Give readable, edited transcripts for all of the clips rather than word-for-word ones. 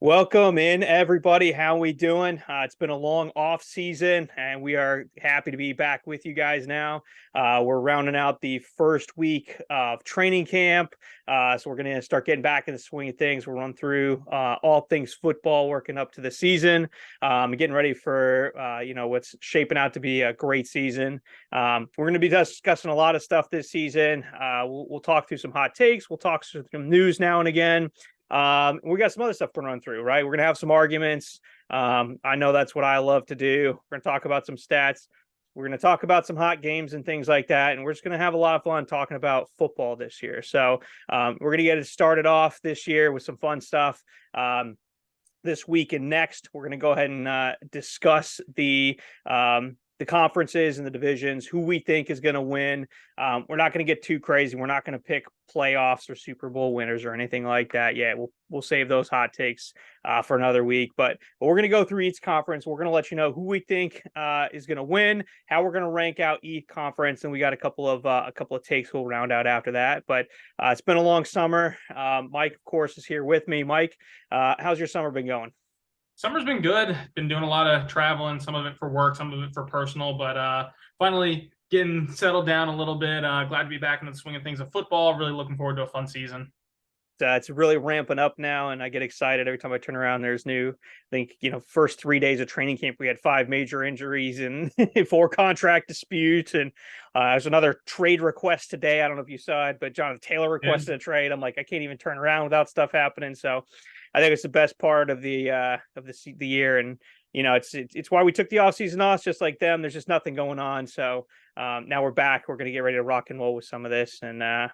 Welcome in, everybody. How we doing? It's been a long off season, and we are happy to be back with you guys now. We're rounding out the first week of training camp, so we're going to start getting back in the swing of things. We'll run through all things football, working up to the season, getting ready for what's shaping out to be a great season. We're going to be discussing a lot of stuff this season. We'll talk through some hot takes. We'll talk through some news now and again. We got some other stuff to run through, right? We're gonna have some arguments. I know that's what I love to do. We're gonna talk about some stats. We're gonna talk about some hot games and things like that, and we're just gonna have a lot of fun talking about football this year. So we're gonna get it started off this year with some fun stuff. This week and next, we're gonna go ahead and discuss the conferences and the divisions, who we think is going to win. We're not going to get too crazy. We're not going to pick playoffs or Super Bowl winners or anything like that. Yeah, we'll save those hot takes for another week. But we're going to go through each conference. We're going to let you know who we think is going to win, how we're going to rank out each conference, and we got a couple of takes we'll round out after that. But it's been a long summer. Mike, of course, is here with me. Mike, how's your summer been going? Summer's been good. Been doing a lot of traveling, some of it for work, some of it for personal, but finally getting settled down a little bit. Glad to be back into the swing of things of football. Really looking forward to a fun season. It's really ramping up now, and I get excited every time I turn around. There's new. I think first 3 days of training camp, we had 5 major injuries and 4 contract disputes, and there's another trade request today. I don't know if you saw it, but Jonathan Taylor requested a trade. I'm like, I can't even turn around without stuff happening. So I think it's the best part of the year, and it's why we took the offseason off, just like them. There's just nothing going on, so now we're back. We're going to get ready to rock and roll with some of this, and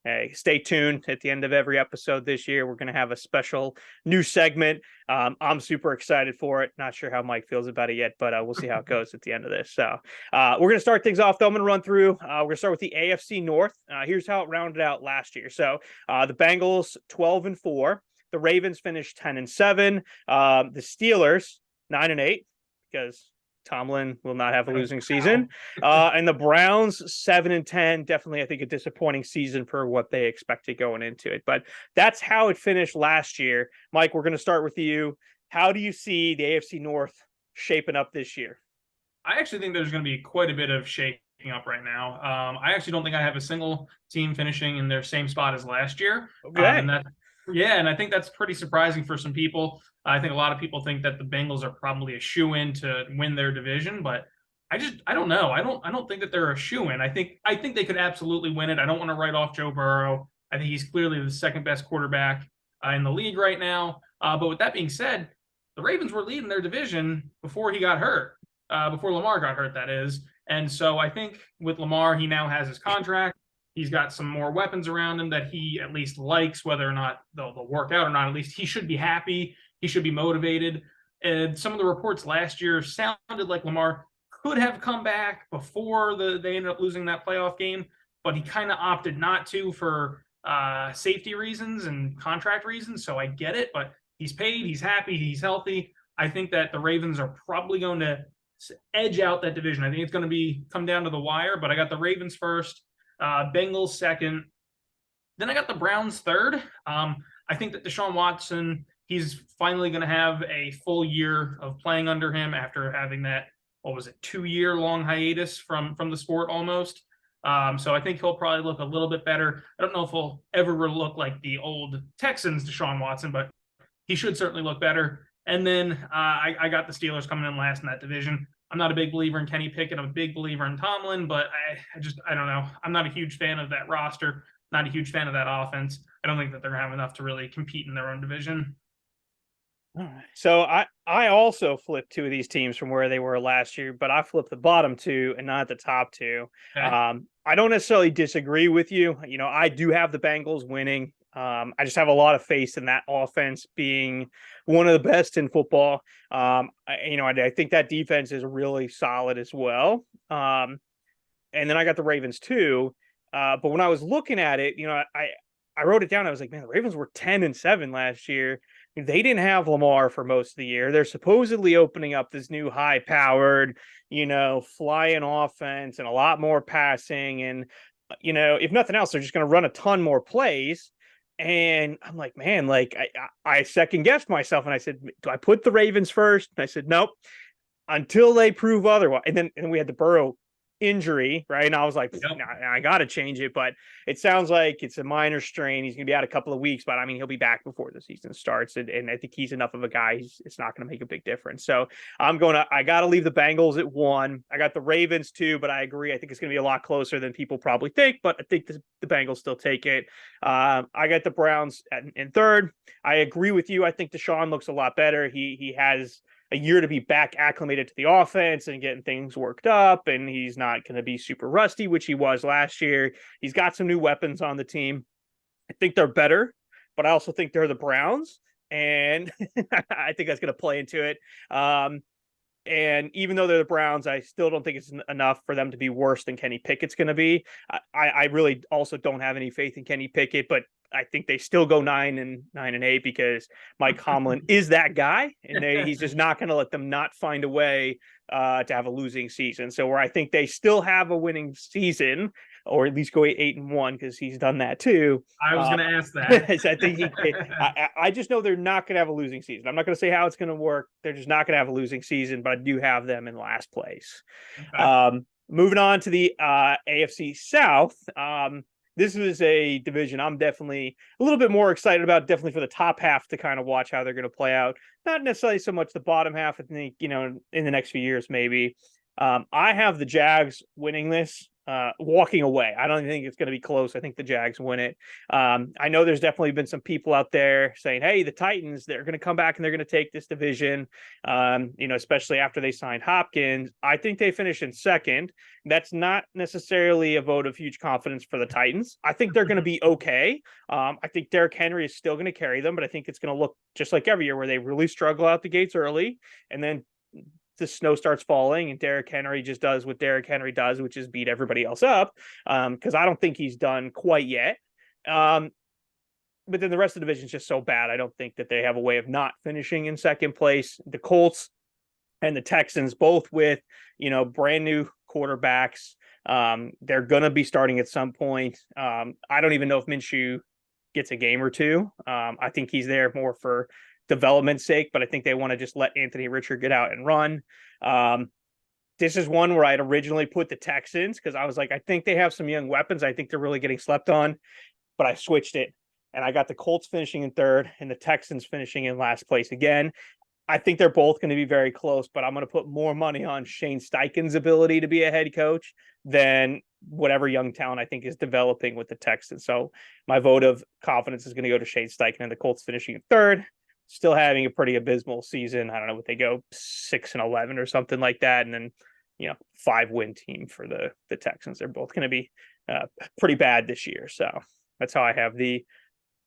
hey, stay tuned. At the end of every episode this year, we're going to have a special new segment. I'm super excited for it. Not sure how Mike feels about it yet, but we'll see how it goes at the end of this. So we're going to start things off, though. I'm going to run through. We're going to start with the AFC North. Here's how it rounded out last year. So the Bengals 12-4. The Ravens finished 10-7. The Steelers 9-8 because Tomlin will not have a losing season. And the Browns 7-10. Definitely, I think, a disappointing season for what they expected going into it. But that's how it finished last year. Mike, we're going to start with you. How do you see the AFC North shaping up this year? I actually think there's going to be quite a bit of shaking up right now. I actually don't think I have a single team finishing in their same spot as last year. Okay. And I think that's pretty surprising for some people. I think a lot of people think that the Bengals are probably a shoe-in to win their division, but I don't know. I don't think that they're a shoe-in. I think they could absolutely win it. I don't want to write off Joe Burrow. I think he's clearly the second best quarterback in the league right now. But with that being said, the Ravens were leading their division before he got hurt, before Lamar got hurt, that is. And so I think with Lamar, he now has his contract. He's got some more weapons around him that he at least likes, whether or not they'll work out or not. At least he should be happy. He should be motivated. And some of the reports last year sounded like Lamar could have come back before they ended up losing that playoff game, but he kind of opted not to for safety reasons and contract reasons. So I get it, but he's paid, he's happy, he's healthy. I think that the Ravens are probably going to edge out that division. I think it's going to come down to the wire, but I got the Ravens first. Bengals second. Then I got the Browns third. I think that Deshaun Watson, he's finally going to have a full year of playing under him after having that, 2-year long hiatus from the sport almost. So I think he'll probably look a little bit better. I don't know if he'll ever look like the old Texans Deshaun Watson, but he should certainly look better. And then I got the Steelers coming in last in that division. I'm not a big believer in Kenny Pickett. I'm a big believer in Tomlin, but I don't know. I'm not a huge fan of that roster, not a huge fan of that offense. I don't think that they're going to have enough to really compete in their own division. All right. So I also flipped 2 of these teams from where they were last year, but I flipped the bottom 2 and not the top 2. Okay. I don't necessarily disagree with you. I do have the Bengals winning. I just have a lot of faith in that offense being one of the best in football. I think that defense is really solid as well. And then I got the Ravens too. But when I was looking at it, I wrote it down. I was like, man, the Ravens were 10-7 last year. They didn't have Lamar for most of the year. They're supposedly opening up this new high-powered, flying offense and a lot more passing. And, if nothing else, they're just going to run a ton more plays. And I'm like, man, like I second guessed myself, and I said, do I put the Ravens first? And I said, nope, until they prove otherwise. And then we had the Burrow injury, right? And I was like, Yep. nah, I got to change it. But it sounds like it's a minor strain. He's going to be out a couple of weeks, but I mean, he'll be back before the season starts. And I think he's enough of a guy. It's not going to make a big difference. So I got to leave the Bengals at 1. I got the Ravens 2, but I agree. I think it's going to be a lot closer than people probably think, but I think the Bengals still take it. I got the Browns in 3rd. I agree with you. I think Deshaun looks a lot better. He has a year to be back acclimated to the offense and getting things worked up, and he's not going to be super rusty, which he was last year. He's got some new weapons on the team. I think they're better, but I also think they're the Browns, and I think that's going to play into it. And even though they're the Browns, I still don't think it's enough for them to be worse than Kenny Pickett's going to be. I really also don't have any faith in Kenny Pickett, but I think they still go 9-8 because Mike Tomlin is that guy, and he's just not going to let them not find a way to have a losing season. So where I think they still have a winning season, or at least go 8-1 because he's done that too. I was going to ask that. I think I just know they're not going to have a losing season. I'm not going to say how it's going to work. They're just not going to have a losing season, but I do have them in last place. Okay. Moving on to the AFC South. This is a division I'm definitely a little bit more excited about, definitely for the top half to kind of watch how they're going to play out. Not necessarily so much the bottom half, I think, in the next few years, maybe. I have the Jags winning this, walking away. I don't think it's going to be close. I think the Jags win it. I know there's definitely been some people out there saying, hey, the Titans, they're going to come back and they're going to take this division, especially after they signed Hopkins. I think they finish in 2nd. That's not necessarily a vote of huge confidence for the Titans. I think they're going to be okay. I think Derrick Henry is still going to carry them, but I think it's going to look just like every year where they really struggle out the gates early, and then the snow starts falling and Derrick Henry just does what Derrick Henry does, which is beat everybody else up. Because I don't think he's done quite yet. But then the rest of the division is just so bad. I don't think that they have a way of not finishing in 2nd place. The Colts and the Texans, both with, brand new quarterbacks. They're going to be starting at some point. I don't even know if Minshew gets a game or two. I think he's there more for development's sake, but I think they want to just let Anthony Richard get out and run. This is one where I'd originally put the Texans because I was like, I think they have some young weapons. I think they're really getting slept on, but I switched it and I got the Colts finishing in 3rd and the Texans finishing in last place again. I think they're both going to be very close, but I'm going to put more money on Shane Steichen's ability to be a head coach than whatever young talent I think is developing with the Texans. So my vote of confidence is going to go to Shane Steichen and the Colts finishing in 3rd. Still having a pretty abysmal season. I don't know what they go 6-11 or something like that. And then, 5-win team for the Texans. They're both going to be pretty bad this year. So that's how I have the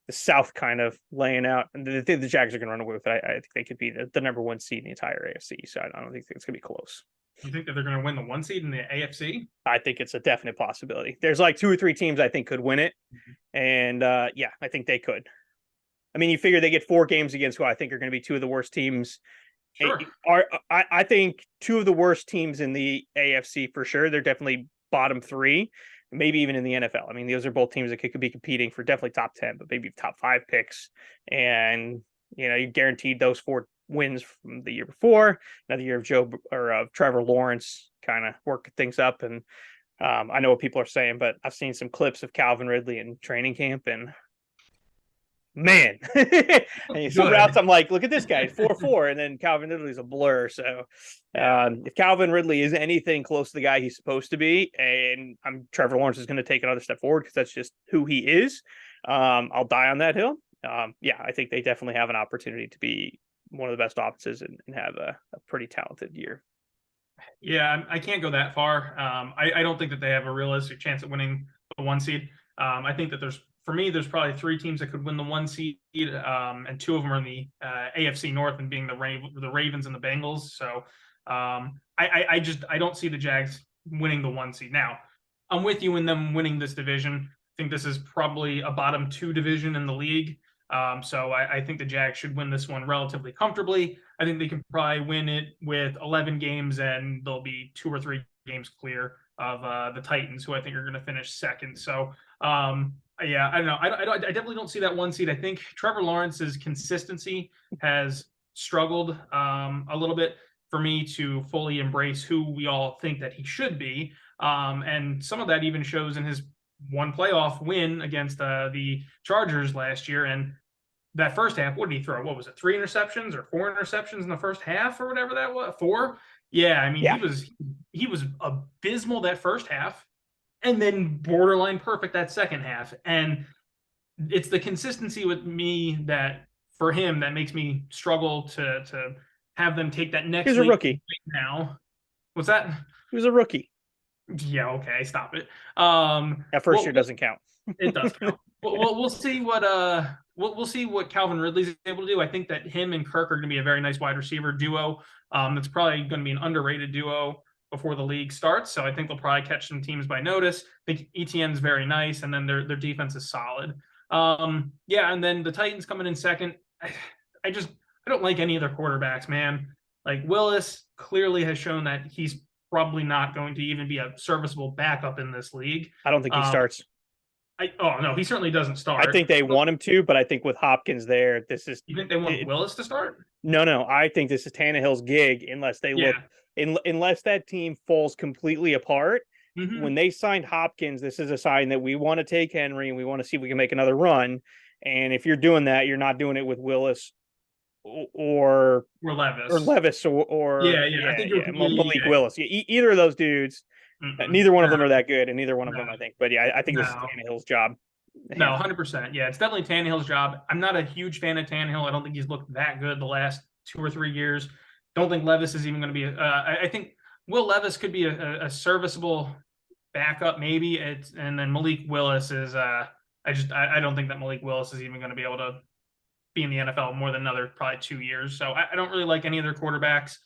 South kind of laying out. And the Jags are going to run away with it. I think they could be the number 1 seed in the entire AFC. So I don't think it's going to be close. You think that they're going to win the 1 seed in the AFC? I think it's a definite possibility. There's like 2 or 3 teams I think could win it. Mm-hmm. And I think they could. I mean, you figure they get 4 games against who I think are going to be 2 of the worst teams. Sure. I think 2 of the worst teams in the AFC for sure. They're definitely bottom 3, maybe even in the NFL. I mean, those are both teams that could be competing for definitely top 10, but maybe top 5 picks. And, you guaranteed those 4 wins from the year before. Another year of Trevor Lawrence kind of working things up. And I know what people are saying, but I've seen some clips of Calvin Ridley in training camp and man, and some routes I'm like, look at this guy, 4-4, and then Calvin Ridley's a blur. So if Calvin Ridley is anything close to the guy he's supposed to be, and Trevor Lawrence is going to take another step forward because that's just who he is, I'll die on that hill. I think they definitely have an opportunity to be one of the best offenses and have a pretty talented year. Yeah, I can't go that far. I don't think that they have a realistic chance at winning the 1 seed. I think that there's probably 3 teams that could win the 1 seed, and 2 of them are in the AFC North, and being the Ravens and the Bengals. So I don't see the Jags winning the 1 seed. Now, I'm with you in them winning this division. I think this is probably a bottom 2 division in the league. So I think the Jags should win this one relatively comfortably. I think they can probably win it with 11 games, and they'll be 2 or 3 games clear of the Titans, who I think are going to finish 2nd. So Yeah, I don't know. I definitely don't see that one seed. I think Trevor Lawrence's consistency has struggled a little bit for me to fully embrace who we all think that he should be. And some of that even shows in his one playoff win against the Chargers last year. And that first half, what did he throw? What was it? 3 interceptions or 4 interceptions in the first half or whatever that was? 4? Yeah, I mean, Yeah, he was abysmal that first half and then borderline perfect that second half. And it's the consistency with me that for him that makes me struggle to have them take that he next was a leap rookie. right now. What's that? He was a rookie. Yeah, okay, stop it. That first year doesn't count. It does count. We'll see what we'll see what Calvin Ridley's able to do. I think that him and Kirk are going to be a very nice wide receiver duo. That's probably going to be an underrated duo before the league starts. So I think they'll probably catch some teams by notice. I think ETN's very nice, and then their defense is solid. Yeah, and then the Titans coming in second. I don't like any of their quarterbacks, man. Like Willis clearly has shown that he's probably not going to even be a serviceable backup in this league. I don't think he starts. Oh no, he certainly doesn't start. I think they want him to, but I think with Hopkins there, this is. You think they want Willis to start? No. I think this is Tannehill's gig unless they look unless that team falls completely apart. Mm-hmm. When they signed Hopkins, this is a sign that we want to take Henry and we want to see if we can make another run. And if you're doing that, you're not doing it with Willis or Levis or I think Malik Willis. Either of those dudes. Mm-hmm. Neither one of them are that good, and neither one of them, I think. But yeah, I think this is Tannehill's job. No, 100%. Yeah, it's definitely Tannehill's job. I'm not a huge fan of Tannehill. I don't think he's looked that good the last 2 or 3 years. Don't think Levis is even going to be. I think Will Levis could be a serviceable backup, maybe. And then Malik Willis is. I don't think that Malik Willis is even going to be able to be in the NFL more than another probably 2 years. So I don't really like any of their quarterbacks.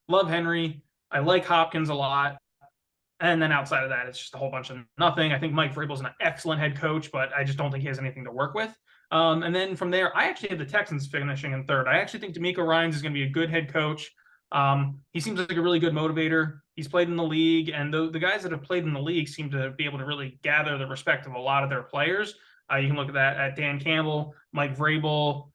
Love Henry. I like Hopkins a lot. And then outside of that, it's just a whole bunch of nothing. I think Mike Vrabel's an excellent head coach, but I just don't think he has anything to work with. And then from there, I actually have the Texans finishing in third. I actually think D'Amico Ryans is going to be a good head coach. He seems like a really good motivator. He's played in the league, and the guys that have played in the league seem to be able to really gather the respect of a lot of their players. You can look at that at Dan Campbell, Mike Vrabel,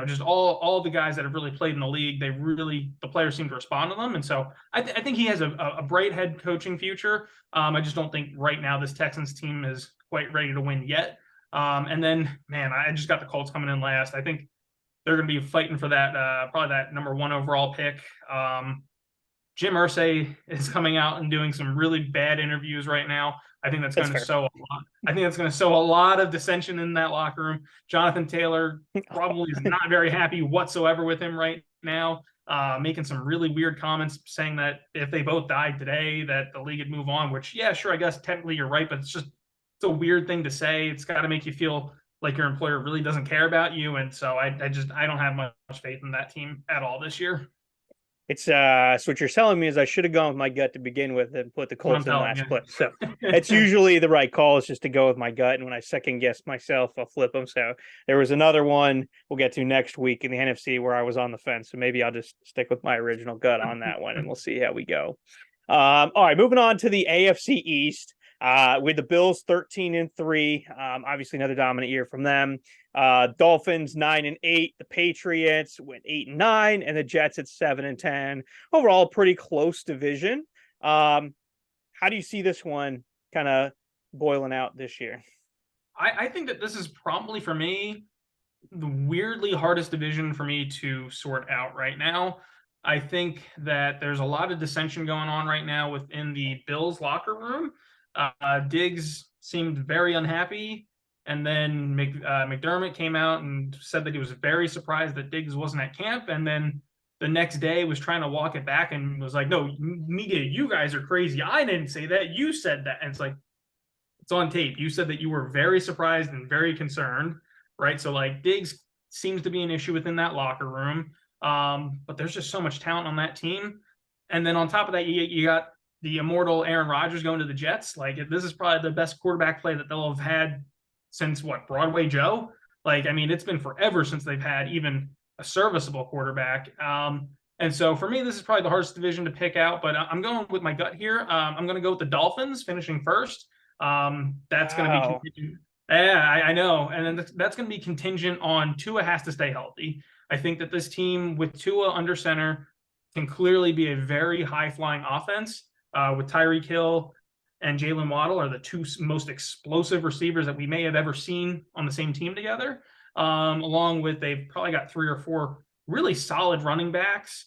just all the guys that have really played in the league. The players seem to respond to them. And so I think he has a bright head coaching future. I just don't think right now this Texans team is quite ready to win yet. And then, man, I just got the Colts coming in last. I think they're going to be fighting for that, probably that number 1 overall pick. Jim Irsay is coming out and doing some really bad interviews right now. I think that's going to sow a lot. I think that's going to sow a lot of dissension in that locker room. Jonathan Taylor probably is not very happy whatsoever with him right now, making some really weird comments saying that if they both died today, that the league would move on, which, yeah, sure, I guess technically you're right, but it's a weird thing to say. It's got to make you feel like your employer really doesn't care about you. And so I don't have much faith in that team at all this year. It's so what you're telling me is I should have gone with my gut to begin with and put the Colts in the last place. So it's usually the right call is just to go with my gut. And when I second guess myself, I'll flip them. So there was another one we'll get to next week in the NFC where I was on the fence. So maybe I'll just stick with my original gut on that one and we'll see how we go. All right, moving on to the AFC East. With the Bills 13-3, obviously another dominant year from them. Dolphins 9-8, the Patriots went 8-9, and the Jets at 7-10. Overall, pretty close division. How do you see this one kind of boiling out this year? I think that this is probably for me the weirdly hardest division for me to sort out right now. I think that there's a lot of dissension going on right now within the Bills locker room. Diggs seemed very unhappy, and then McDermott came out and said that he was very surprised that Diggs wasn't at camp, and then the next day was trying to walk it back and was like, no, media, you guys are crazy. I didn't say that. You said that. And it's like, it's on tape. You said that you were very surprised and very concerned, right? So, like, Diggs seems to be an issue within that locker room, but there's just so much talent on that team. And then on top of that, you got the immortal Aaron Rodgers going to the Jets. Like, this is probably the best quarterback play that they'll have had since Broadway Joe? Like, I mean, it's been forever since they've had even a serviceable quarterback. And so for me, this is probably the hardest division to pick out, but I'm going with my gut here. I'm going to go with the Dolphins finishing first. That's going to be Yeah, I know. And then that's going to be contingent on Tua has to stay healthy. I think that this team with Tua under center can clearly be a very high flying offense with Tyreek Hill and Jalen Waddle are the two most explosive receivers that we may have ever seen on the same team together. Along with they've probably got 3 or 4 really solid running backs,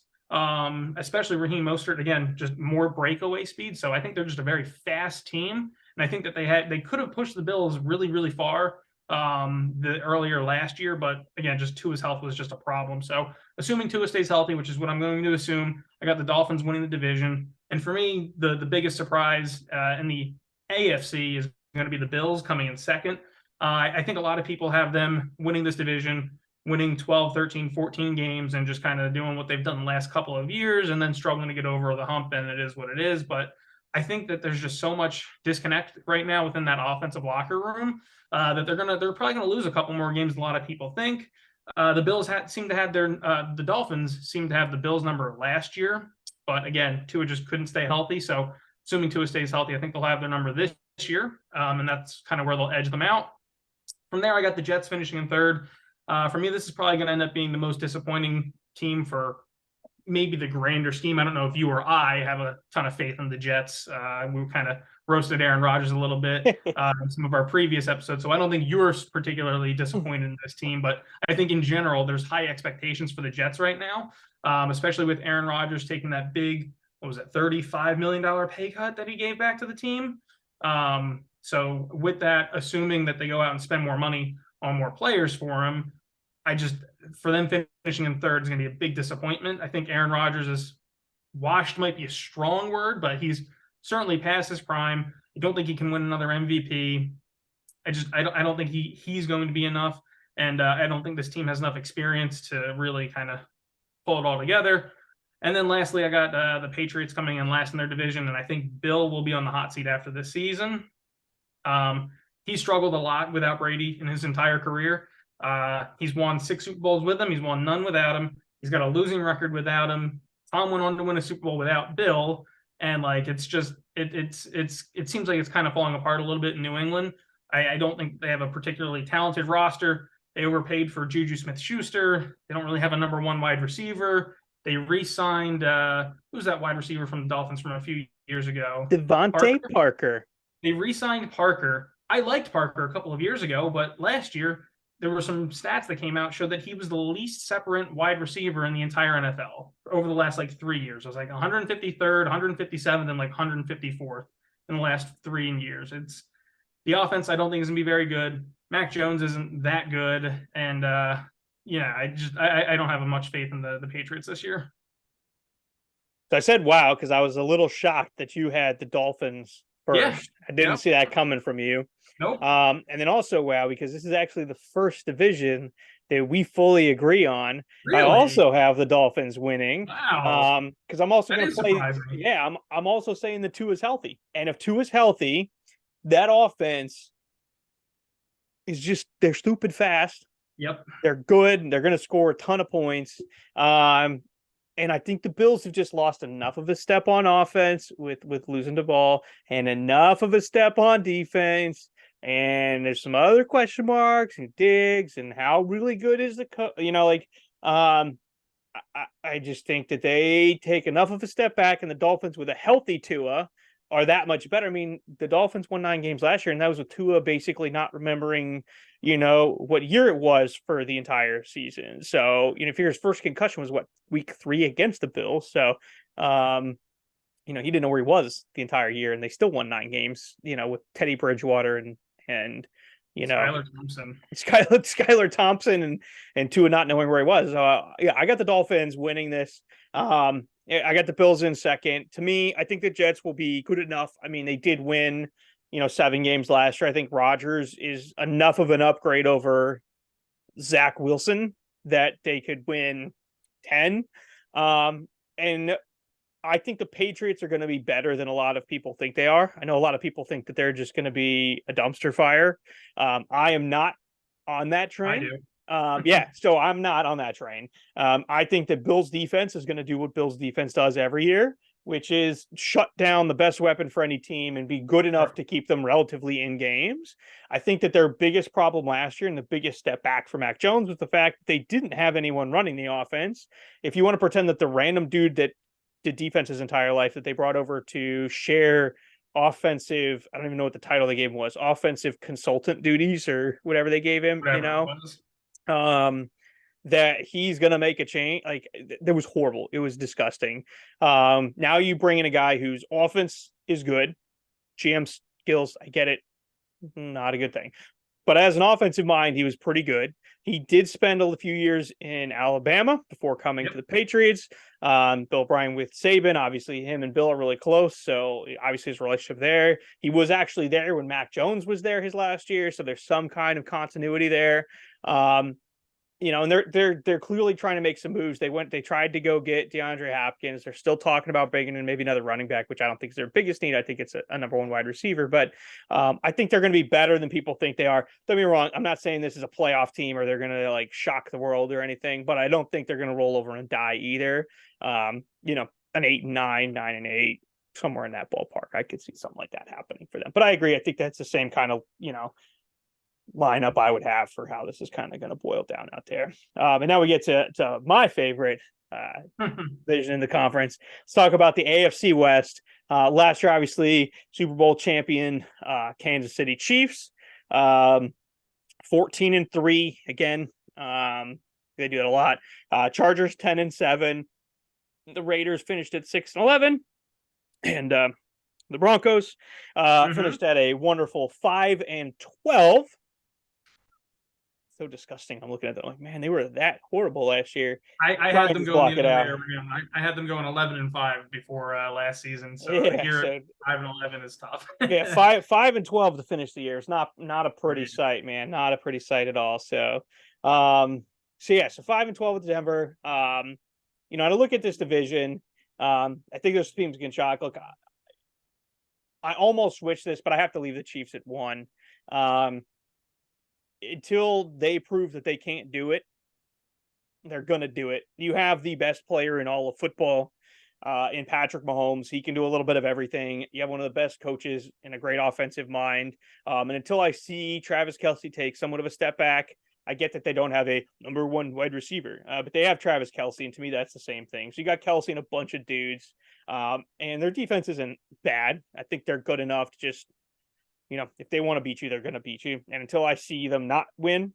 especially Raheem Mostert. Again, just more breakaway speed. So I think they're just a very fast team. And I think that they could have pushed the Bills really, really far the earlier last year, but again, just Tua's health was just a problem. So assuming Tua stays healthy, which is what I'm going to assume, I got the Dolphins winning the division. And for me, the biggest surprise in the AFC is going to be the Bills coming in second. I think a lot of people have them winning this division, winning 12, 13, 14 games and just kind of doing what they've done the last couple of years and then struggling to get over the hump, and it is what it is. But I think that there's just so much disconnect right now within that offensive locker room that they're probably gonna lose a couple more games than a lot of people think. The Bills seem to have the Dolphins seem to have the Bills number last year, but again, Tua just couldn't stay healthy. So assuming Tua stays healthy, I think they'll have their number this year, and that's kind of where they'll edge them out. From there, I got the Jets finishing in third. For me, this is probably going to end up being the most disappointing team for maybe the grander scheme. I don't know if you or I have a ton of faith in the Jets. We kind of roasted Aaron Rodgers a little bit in some of our previous episodes. So I don't think you're particularly disappointed in this team, but I think in general, there's high expectations for the Jets right now, especially with Aaron Rodgers taking that big, what was it, $35 million pay cut that he gave back to the team. So with that, assuming that they go out and spend more money on more players for him, for them finishing in third is going to be a big disappointment. I think Aaron Rodgers is washed, might be a strong word, but he's certainly past his prime. I don't think he can win another MVP. I don't think he's going to be enough, and I don't think this team has enough experience to really kind of pull it all together. And then lastly, I got the Patriots coming in last in their division, and I think Bill will be on the hot seat after this season. He struggled a lot without Brady in his entire career. He's won 6 Super Bowls with him. He's won none without him. He's got a losing record without him. Tom went on to win a Super Bowl without Bill, and like it seems like it's kind of falling apart a little bit in New England. I don't think they have a particularly talented roster. They overpaid for Juju Smith-Schuster. They don't really have a number 1 wide receiver. They re-signed who's that wide receiver from the Dolphins from a few years ago? Devontae Parker. They re-signed Parker. I liked Parker a couple of years ago, but last year there were some stats that came out showed that he was the least separate wide receiver in the entire NFL over the last like 3 years. It was like 153rd, 157th, and like 154th in the last 3 years. It's the offense. I don't think is gonna be very good. Mac Jones isn't that good, and I don't have much faith in the Patriots this year. So I said wow because I was a little shocked that you had the Dolphins first. Yeah. I didn't see that coming from you. Nope. And then also wow because this is actually the first division that we fully agree on. Really? I also have the Dolphins winning. Wow. Because I'm also That going is to play. surprising. Yeah, I'm also saying the Tua is healthy, and if Tua is healthy, that offense is they're stupid fast. Yep. They're good. They're going to score a ton of points. And I think the Bills have just lost enough of a step on offense with losing the ball and enough of a step on defense. And there's some other question marks and Diggs and how really good is I just think that they take enough of a step back, and the Dolphins with a healthy Tua are that much better. I mean, the Dolphins won 9 games last year, and that was with Tua basically not remembering, what year it was for the entire season. So, if his first concussion was week 3 against the Bills. So, he didn't know where he was the entire year, and they still won 9 games, with Teddy Bridgewater and Skylar Thompson and Tua not knowing where he was. I got the Dolphins winning this. I got the Bills in second. To me, I think the Jets will be good enough. I mean, they did win, 7 games last year. I think Rodgers is enough of an upgrade over Zach Wilson that they could win 10. And I think the Patriots are going to be better than a lot of people think they are. I know a lot of people think that they're just going to be a dumpster fire. I am not on that train. I do. So I'm not on that train. I think that Bills defense is going to do what Bills defense does every year. which is shut down the best weapon for any team and be good enough Sure. to keep them relatively in games. I think that their biggest problem last year and the biggest step back for Mac Jones was the fact that they didn't have anyone running the offense. If you want to pretend that the random dude that did defense his entire life that they brought over to share offensive, I don't even know what the title they gave him was, offensive consultant duties or whatever they gave him, Whatever it was. um, that he's going to make a change. Like that was horrible. It was disgusting. Now you bring in a guy whose offense is good. GM skills, I get it. Not a good thing. But as an offensive mind, he was pretty good. He did spend a few years in Alabama before coming Yep. to the Patriots. Bill O'Brien with Saban, obviously him and Bill are really close. So obviously his relationship there. He was actually there when Mac Jones was there his last year. So there's some kind of continuity there. Um, and they're clearly trying to make some moves. They tried to go get DeAndre Hopkins. They're still talking about bringing in maybe another running back, which I don't think is their biggest need. I think it's a number one wide receiver, but I think they're going to be better than people think they are. Don't get me wrong. I'm not saying this is a playoff team or they're going to like shock the world or anything, but I don't think they're going to roll over and die either. An 8-9, 9-8, somewhere in that ballpark. I could see something like that happening for them. But I agree. I think that's the same kind of, lineup I would have for how this is kind of going to boil down out there. And now we get to my favorite division in the conference. Let's talk about the AFC West. Last year, obviously, Super Bowl champion Kansas City Chiefs. 14-3 again. They do it a lot. Chargers 10-7. The Raiders finished at 6-11, and the Broncos finished at a wonderful 5-12. So disgusting. I'm looking at them like, man, they were that horrible last year. I had Trying them to going block the it other way out. around. I had them going 11-5 before last season. So Yeah, here so 5-11 is tough. yeah, 5-12 to finish the year. It's not a pretty Right. sight, man. Not a pretty sight at all. So 5-12 with Denver. To look at this division, I think those teams can shock. Look, I almost switched this, but I have to leave the Chiefs at 1. Until they prove that they can't do it, they're going to do it. You have the best player in all of football in Patrick Mahomes. He can do a little bit of everything. You have one of the best coaches and a great offensive mind. And until I see Travis Kelce take somewhat of a step back, I get that they don't have a number one wide receiver, but they have Travis Kelce. And to me, that's the same thing. So you got Kelce and a bunch of dudes, and their defense isn't bad. I think they're good enough to just, if they want to beat you, they're going to beat you. And until I see them not win,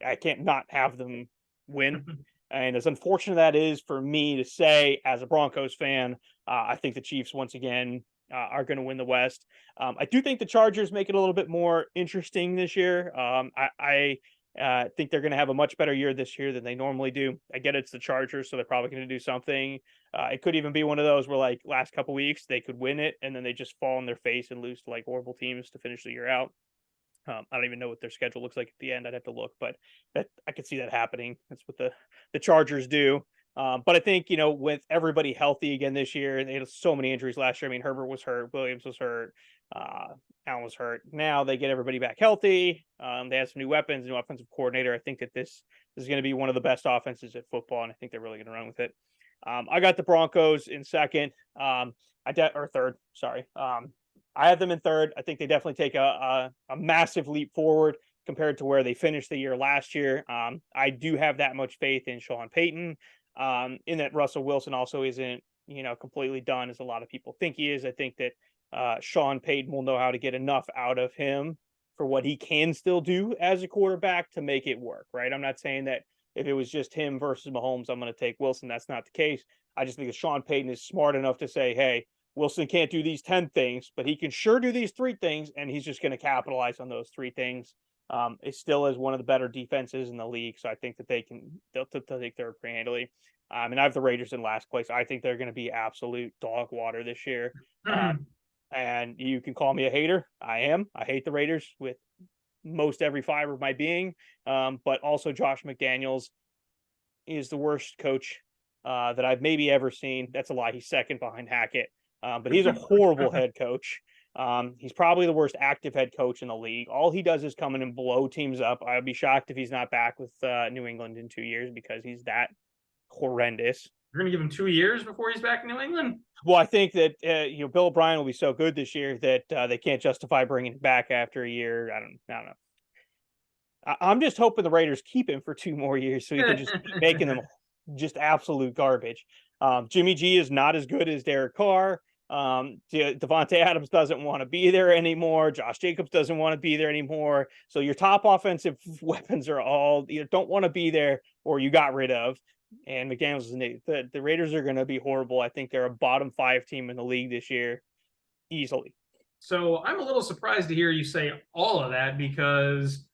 I can't not have them win. And as unfortunate that is for me to say as a Broncos fan, I think the Chiefs once again are going to win the West. I do think the Chargers make it a little bit more interesting this year. I think they're going to have a much better year this year than they normally do. I get it's the Chargers, so they're probably going to do something. It could even be one of those where, like, last couple weeks they could win it and then they just fall on their face and lose to like horrible teams to finish the year out. I don't even know what their schedule looks like at the end. I'd have to look, but that I could see that happening. That's what the Chargers do. But I think, with everybody healthy again this year, they had so many injuries last year. I mean, Herbert was hurt, Williams was hurt, Allen was hurt. Now they get everybody back healthy. They have some new weapons, new offensive coordinator. I think that this is going to be one of the best offenses at football, and I think they're really going to run with it. I got the Broncos in second, or third. Sorry. I have them in third. I think they definitely take a massive leap forward compared to where they finished the year last year. I do have that much faith in Sean Payton, in that Russell Wilson also isn't, completely done as a lot of people think he is. I think that Sean Payton will know how to get enough out of him for what he can still do as a quarterback to make it work, right? I'm not saying that if it was just him versus Mahomes, I'm going to take Wilson. That's not the case. I just think that Sean Payton is smart enough to say, hey, Wilson can't do these 10 things, but he can sure do these 3 things, and he's just going to capitalize on those 3 things. It still is one of the better defenses in the league, so I think that they'll take third pretty handily. And I have the Raiders in last place. I think they're going to be absolute dog water this year. And you can call me a hater. I am. I hate the Raiders with most every fiber of my being. But also Josh McDaniels is the worst coach that I've maybe ever seen. That's a lie. He's second behind Hackett. But he's a horrible head coach. He's probably the worst active head coach in the league. All he does is come in and blow teams up. I'd be shocked if he's not back with New England in 2 years because he's that horrendous. You're going to give him 2 years before he's back in New England? Well, I think that Bill O'Brien will be so good this year that they can't justify bringing him back after a year. I don't know. I'm just hoping the Raiders keep him for 2 more years so he can just keep making them just absolute garbage. Jimmy G is not as good as Derek Carr. Devontae Adams doesn't want to be there anymore. Josh Jacobs doesn't want to be there anymore. So your top offensive weapons are all either don't want to be there or you got rid of. And McDaniels the Raiders are going to be horrible. I think they're a bottom 5 team in the league this year, easily. So I'm a little surprised to hear you say all of that because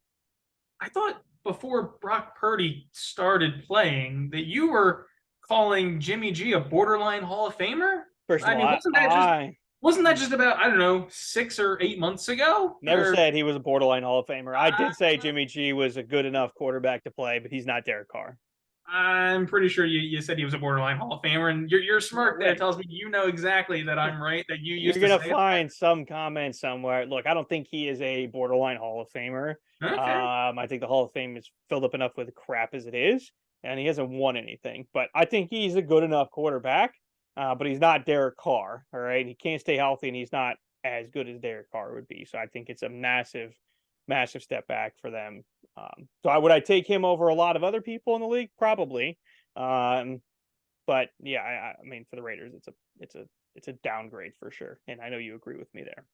I thought before Brock Purdy started playing that you were calling Jimmy G a borderline Hall of Famer. First of I all, mean, wasn't that just about, I don't know, 6 or 8 months ago? never said he was a borderline Hall of Famer. I did say Jimmy G was a good enough quarterback to play, but he's not Derek Carr. I'm pretty sure you said he was a borderline Hall of Famer, and your smirk there tells me you know exactly that I'm right. That you used You're to gonna say find some comment somewhere. Look, I don't think he is a borderline Hall of Famer. Okay. I think the Hall of Fame is filled up enough with crap as it is, and he hasn't won anything. But I think he's a good enough quarterback. But he's not Derek Carr. All right, he can't stay healthy, and he's not as good as Derek Carr would be. So I think it's a massive, massive step back for them. Would I take him over a lot of other people in the league? Probably. But yeah, I mean, for the Raiders, it's a downgrade for sure, and I know you agree with me there.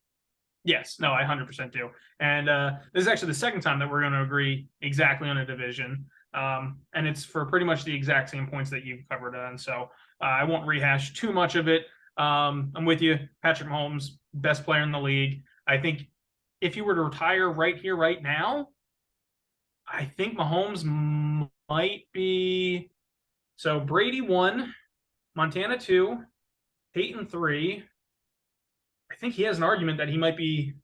Yes, no, I 100% do. And this is actually the second time that we're going to agree exactly on a division. And it's for pretty much the exact same points that you've covered on. So I won't rehash too much of it. I'm with you. Patrick Mahomes, best player in the league. I think if you were to retire right here, right now, I think Mahomes might be. So Brady 1, Montana 2, Peyton 3. I think he has an argument that he might be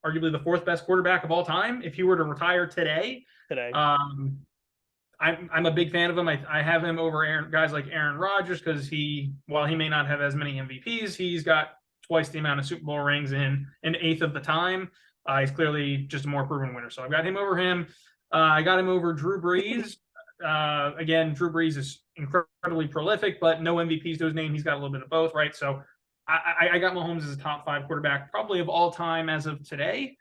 arguably the 4th best quarterback of all time if he were to retire today. I'm a big fan of him. I have him over guys like Aaron Rodgers because while he may not have as many MVPs, he's got twice the amount of Super Bowl rings in an eighth of the time. He's clearly just a more proven winner. So I've got him over him. I got him over Drew Brees. Again, Drew Brees is incredibly prolific, but no MVPs to his name. He's got a little bit of both, right? So I got Mahomes as a top 5 quarterback, probably of all time as of today.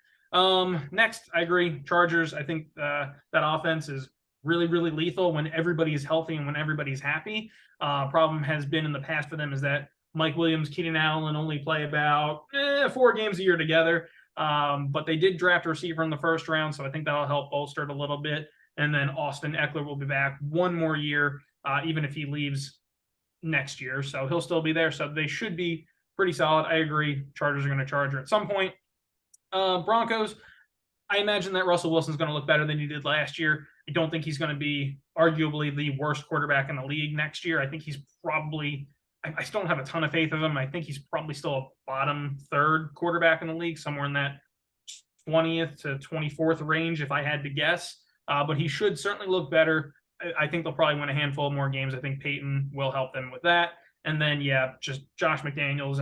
Next, I agree. Chargers. I think that offense is really, really lethal when everybody is healthy and when everybody's happy. Problem has been in the past for them is that Mike Williams, Keenan Allen only play about 4 games a year together. But they did draft a receiver in the first round, so I think that'll help bolster it a little bit. And then Austin Eckler will be back 1 more year, even if he leaves next year. So he'll still be there. So they should be pretty solid. I agree. Chargers are going to charge her at some point. Broncos, I imagine that Russell Wilson's going to look better than he did last year. I don't think he's going to be arguably the worst quarterback in the league next year. I think he's probably – I still don't have a ton of faith of him. I think he's probably still a bottom 3rd quarterback in the league, somewhere in that 20th to 24th range if I had to guess. But he should certainly look better. I think they'll probably win a handful of more games. I think Peyton will help them with that. And then, yeah, just Josh McDaniels.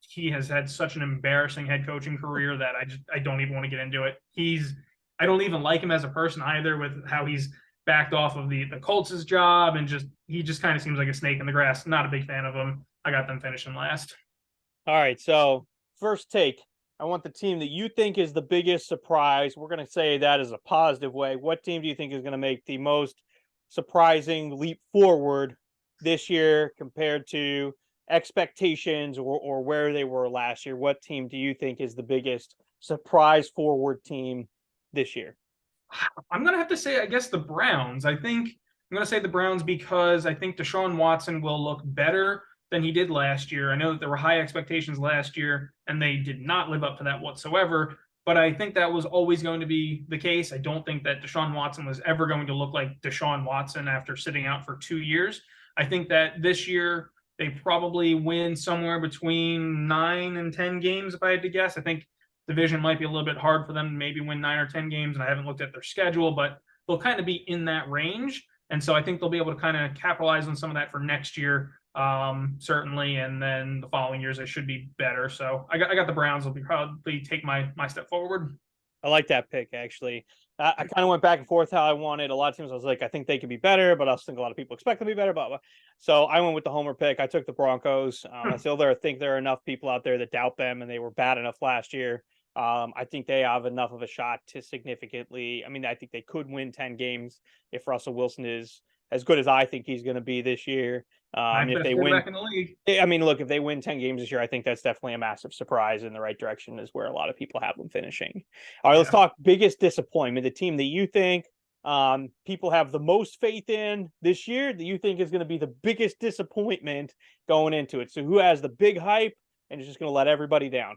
He has had such an embarrassing head coaching career that I don't even want to get into it. I don't even like him as a person either with how he's backed off of the Colts' job and he just kind of seems like a snake in the grass. Not a big fan of him. I got them finishing last. All right, so first take. I want the team that you think is the biggest surprise. We're going to say that as a positive way. What team do you think is going to make the most surprising leap forward this year compared to expectations or where they were last year? What team do you think is the biggest surprise forward team this year? I'm going to have to say, I guess, the Browns. I'm going to say the Browns because I think Deshaun Watson will look better than he did last year. I know that there were high expectations last year, and they did not live up to that whatsoever. But I think that was always going to be the case. I don't think that Deshaun Watson was ever going to look like Deshaun Watson after sitting out for 2 years. I think that this year they probably win somewhere between 9 and 10 games, if I had to guess. I think division might be a little bit hard for them to maybe win 9 or 10 games, and I haven't looked at their schedule, but they'll kind of be in that range. And so I think they'll be able to kind of capitalize on some of that for next year, certainly. And then the following years, they should be better. So I got the Browns will probably take my step forward. I like that pick, actually. I kind of went back and forth how I wanted. A lot of teams I was like, I think they could be better, but I also think a lot of people expect them to be better. Blah, blah. So I went with the homer pick. I took the Broncos. I still think there are enough people out there that doubt them, and they were bad enough last year. I think they have enough of a shot to significantly. I mean, I think they could win 10 games if Russell Wilson is as good as I think he's going to be this year. Ninth If best they win, quarterback in the league. I mean, look, if they win 10 games this year, I think that's definitely a massive surprise in the right direction, is where a lot of people have them finishing. All right, let's Yeah. talk biggest disappointment. The team that you think people have the most faith in this year that you think is going to be the biggest disappointment going into it. So who has the big hype and is just going to let everybody down?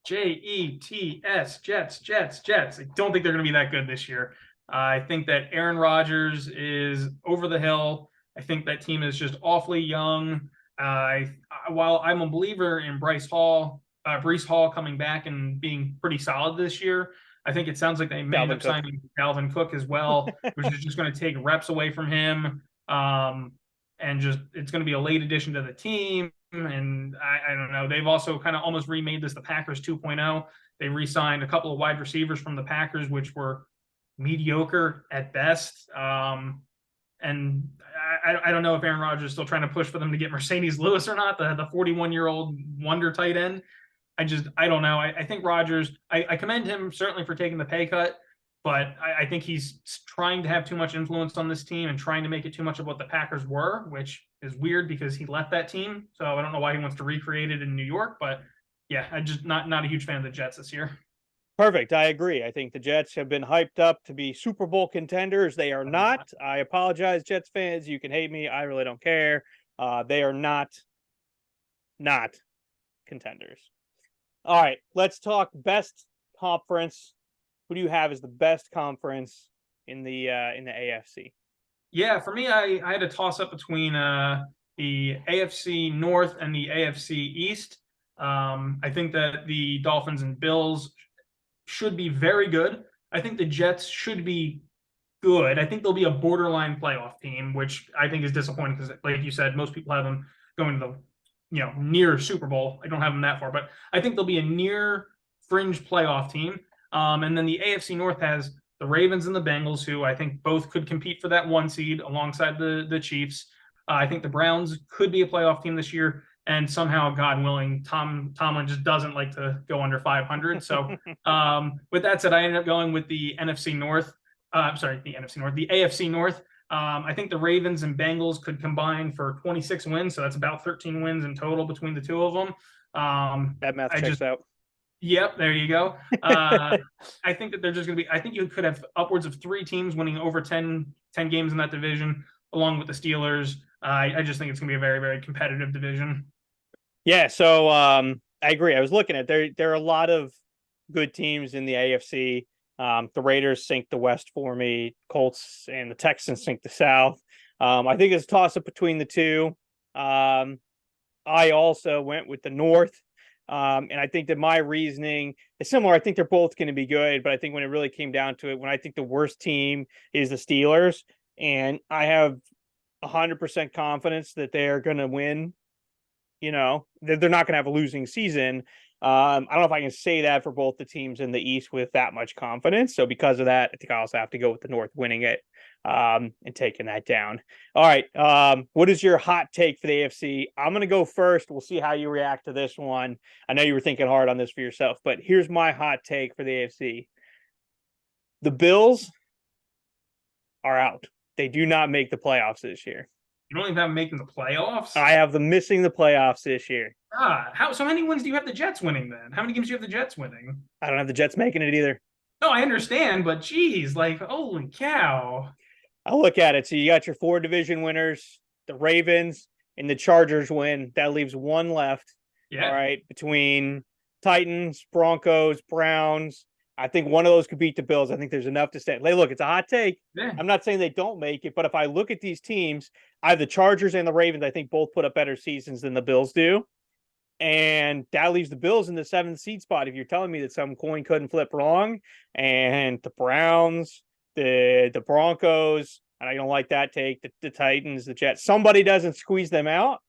Jets, Jets. I don't think they're going to be that good this year. I think that Aaron Rodgers is over the hill. I think that team is just awfully young. While I'm a believer in Breece Hall coming back and being pretty solid this year, I think it sounds like they may end Dalvin up Cook. signing Dalvin Cook as well, which is just going to take reps away from him. And just it's going to be a late addition to the team. And I don't know. They've also kind of almost remade this the Packers 2.0. They re-signed a couple of wide receivers from the Packers, which were mediocre at best. And I don't know if Aaron Rodgers is still trying to push for them to get Mercedes Lewis or not, the 41-year-old wonder tight end. I don't know. I think Rodgers, I commend him certainly for taking the pay cut, but I think he's trying to have too much influence on this team and trying to make it too much of what the Packers were, which is weird because he left that team. So I don't know why he wants to recreate it in New York, but yeah, I just not a huge fan of the Jets this year. Perfect. I agree. I think the Jets have been hyped up to be Super Bowl contenders. They are not. I apologize, Jets fans. You can hate me. I really don't care. They are not contenders. All right, let's talk best conference. Who do you have as the best conference in the AFC? Yeah, for me, I had a toss up between the AFC North and the AFC East. I think that the Dolphins and Bills should be very good. I think the Jets should be good. I think they'll be a borderline playoff team, which I think is disappointing because, like you said, most people have them going to the near Super Bowl. I don't have them that far, but I think they'll be a near fringe playoff team. And then the AFC North has the Ravens and the Bengals, who I think both could compete for that one seed alongside the Chiefs. I think the Browns could be a playoff team this year, and somehow, God willing, Tomlin just doesn't like to go under 500. So, with that said, I ended up going with the NFC North. The NFC North, the AFC North. I think the Ravens and Bengals could combine for 26 wins, so that's about 13 wins in total between the two of them. That math checks out. Yep, there you go. I think that they're just going to be. I think you could have upwards of 3 teams winning over 10 games in that division, along with the Steelers. I just think it's going to be a very, very competitive division. Yeah, so I agree. I was looking at there are a lot of good teams in the AFC. The Raiders sink the West for me. Colts and the Texans sink the South. I think it's a toss up between the two. I also went with the North. And I think that my reasoning is similar. I think they're both going to be good, but I think when it really came down to it, when I think the worst team is the Steelers, and I have 100% confidence that they're going to win, they're not going to have a losing season. I don't know if I can say that for both the teams in the East with that much confidence. So because of that, I think I also have to go with the North winning it and taking that down. All right. What is your hot take for the AFC? I'm going to go first. We'll see how you react to this one. I know you were thinking hard on this for yourself, but here's my hot take for the AFC. The Bills are out. They do not make the playoffs this year. You don't even have them making the playoffs? I have them missing the playoffs this year. So many wins do you have the Jets winning then? How many games do you have the Jets winning? I don't have the Jets making it either. No, I understand, but geez, like, holy cow. I look at it. So you got your 4 division winners, the Ravens and the Chargers win. That leaves one left. Yeah. All right. Between Titans, Broncos, Browns. I think one of those could beat the Bills. I think there's enough to say. Hey, look, it's a hot take. Yeah. I'm not saying they don't make it, but if I look at these teams, I have the Chargers and the Ravens. I think both put up better seasons than the Bills do. And that leaves the Bills in the 7th seed spot. If you're telling me that some coin couldn't flip wrong, and the Browns, the Broncos, and I don't like that take, the Titans, the Jets, somebody doesn't squeeze them out,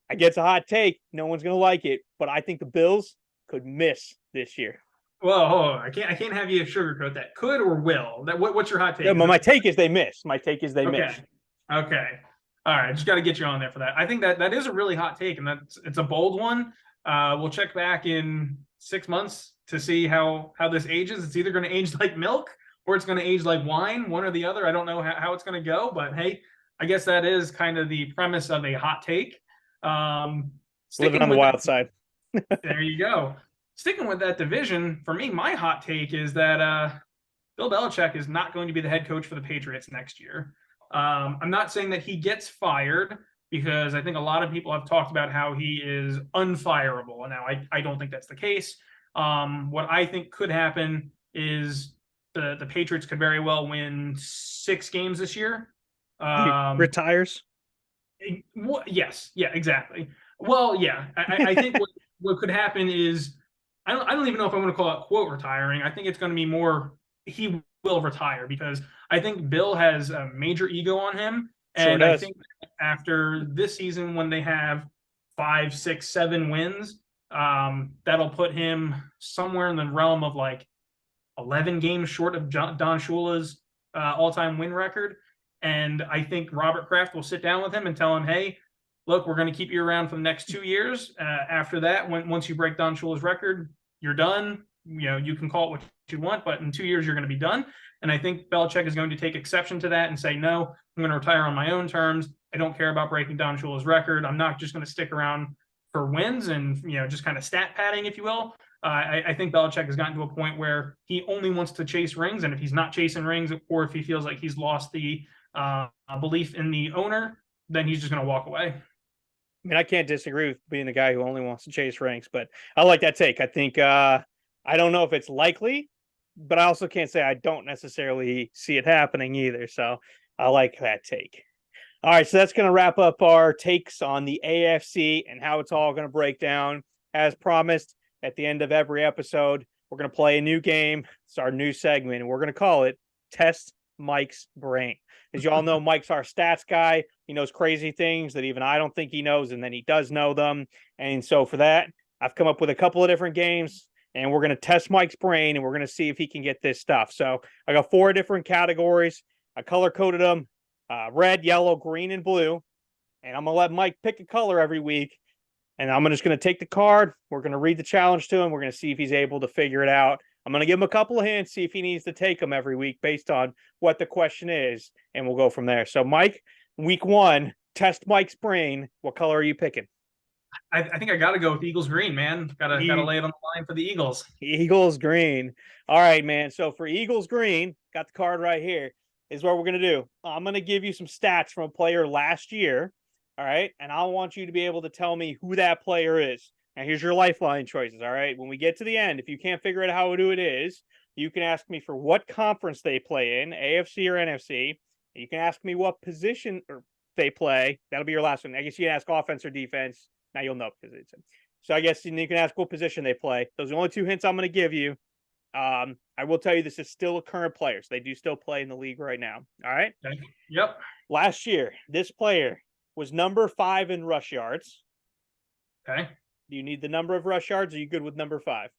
I guess a hot take. No one's going to like it, but I think the Bills could miss this year. Well, hold on. I can't have you sugarcoat that. Could or will? What's your hot Yeah, take? my take is they miss. My take is they Okay. miss. Okay. All right. Just got to get you on there for that. I think that is a really hot take, and it's a bold one. We'll check back in 6 months to see how this ages. It's either going to age like milk or it's going to age like wine, one or the other. I don't know how it's going to go, but hey, I guess that is kind of the premise of a hot take. Um, Living Sticking on the with wild side. there you go. Sticking with that division, for me, my hot take is that Bill Belichick is not going to be the head coach for the Patriots next year. I'm not saying that he gets fired because I think a lot of people have talked about how he is unfireable. Now, I don't think that's the case. What I think could happen is the Patriots could very well win 6 games this year. He Um, retires. yes, yeah, exactly. Well, yeah, I think what could happen is I don't even know if I want to call it quote retiring. I think it's going to be more he will retire because I think Bill has a major ego on him, Sure and I does. think after this season when they have 5, 6, 7 wins, that'll put him somewhere in the realm of like 11 games short of Don Shula's all-time win record. And I think Robert Kraft will sit down with him and tell him, hey, look, we're going to keep you around for the next 2 years. After that, once you break Don Shula's record, you're done. You can call it what you want, but in 2 years, you're going to be done. And I think Belichick is going to take exception to that and say, no, I'm going to retire on my own terms. I don't care about breaking Don Shula's record. I'm not just going to stick around for wins and just kind of stat padding, if you will. I think Belichick has gotten to a point where he only wants to chase rings, and if he's not chasing rings, or if he feels like he's lost the belief in the owner, then he's just going to walk away. I mean, I can't disagree with being the guy who only wants to chase ranks, but I like that take. I think I don't know if it's likely, but I also can't say I don't necessarily see it happening either. So I like that take. All right, so that's going to wrap up our takes on the AFC and how it's all going to break down. As promised, at the end of every episode, we're going to play a new game. It's our new segment, and we're going to call it Test Mike's Brain. As you all know, Mike's our stats guy. He knows crazy things that even I don't think he knows, and then he does know them. And so for that, I've come up with a couple of different games, and we're going to test Mike's brain, and we're going to see if he can get this stuff. So I got 4 different categories. I color coded them red, yellow, green, and blue. And I'm going to let Mike pick a color every week. And I'm just going to take the card. We're going to read the challenge to him. We're going to see if he's able to figure it out. I'm going to give him a couple of hints, see if he needs to take them every week based on what the question is. And we'll go from there. So, Mike, week 1, test Mike's brain. What color are you picking? I think I got to go with Eagles green, man. Gotta lay it on the line for the Eagles. Eagles green. All right, man. So for Eagles green, got the card right here. Is what we're going to do. I'm going to give you some stats from a player last year. All right. And I want you to be able to tell me who that player is. Now, here's your lifeline choices. All right. When we get to the end, if you can't figure out who it is, you can ask me for what conference they play in, AFC or NFC. You can ask me what position they play. That'll be your last one. I guess you can ask offense or defense. Now you'll know because it's. So I guess you can ask what position they play. Those are the only 2 hints I'm going to give you. I will tell you this is still a current player. So they do still play in the league right now. All right. Okay. Yep. Last year, this player was number 5 in rush yards. Okay. Do you need the number of rush yards? Or are you good with number 5?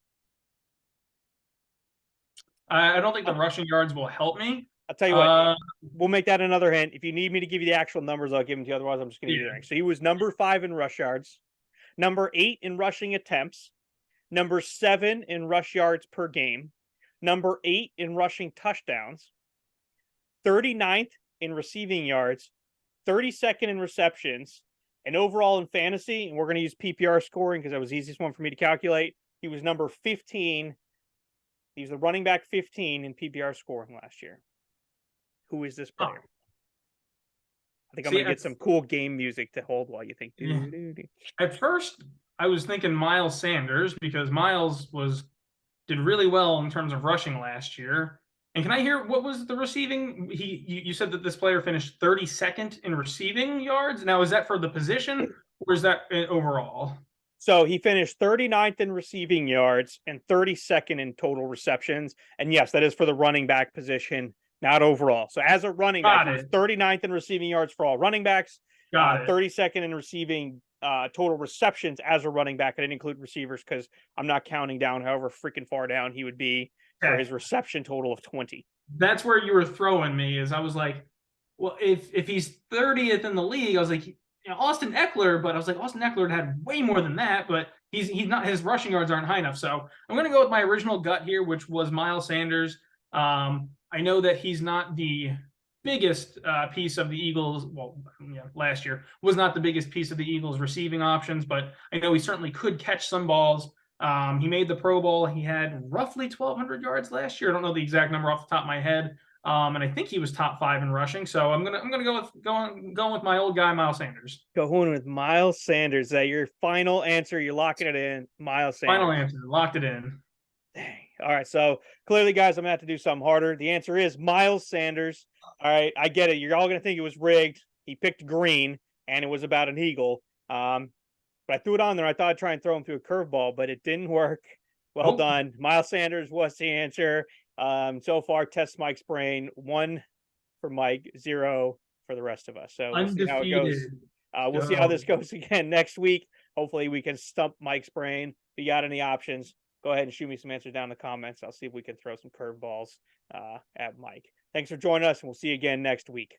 I don't think the rushing yards will help me. I'll tell you what, we'll make that another hint. If you need me to give you the actual numbers, I'll give them to you. Otherwise, I'm just going to give you the rank. So he was number 5 in rush yards, number 8 in rushing attempts, number 7 in rush yards per game, number 8 in rushing touchdowns, 39th in receiving yards, 32nd in receptions, and overall in fantasy, and we're going to use PPR scoring because that was the easiest one for me to calculate. He was number 15. He was the running back 15 in PPR scoring last year. Who is this player? I think I'm going to get some cool game music to hold while you think. Yeah. At first, I was thinking Miles Sanders because Miles did really well in terms of rushing last year. And can I hear what was the receiving? You said that this player finished 32nd in receiving yards. Now, is that for the position or is that overall? So he finished 39th in receiving yards and 32nd in total receptions. And yes, that is for the running back position, not overall. So as a running back, he was 39th in receiving yards for all running backs, 32nd in receiving total receptions as a running back. I didn't include receivers because I'm not counting down however freaking far down he would be for Okay. his reception total of 20. That's where you were throwing me. Is I was like, well, if he's 30th in the league, I was like, Austin Eckler, but I was like, Austin Eckler had way more than that, but he's not, his rushing yards aren't high enough. So I'm going to go with my original gut here, which was Miles Sanders. I know that he's not the biggest piece of the Eagles. Well, yeah, last year was not the biggest piece of the Eagles receiving options, but I know he certainly could catch some balls. He made the Pro Bowl. He had roughly 1,200 yards last year. I don't know the exact number off the top of my head. And I think he was top 5 in rushing. So I'm gonna go with going with my old guy Miles Sanders. Going with Miles Sanders. Is that your final answer? You're locking it in, Miles Sanders. Final answer, locked it in. Dang. All right. So clearly, guys, I'm gonna have to do something harder. The answer is Miles Sanders. All right, I get it. You're all gonna think it was rigged. He picked green, and it was about an eagle. But I threw it on there. I thought I'd try and throw him through a curveball, but it didn't work. Well done. Miles Sanders was the answer. So far, test Mike's brain. 1 for Mike, 0 for the rest of us. So we'll see how it goes. We'll see how this goes again next week. Hopefully, we can stump Mike's brain. If you got any options, go ahead and shoot me some answers down in the comments. I'll see if we can throw some curveballs at Mike. Thanks for joining us, and we'll see you again next week.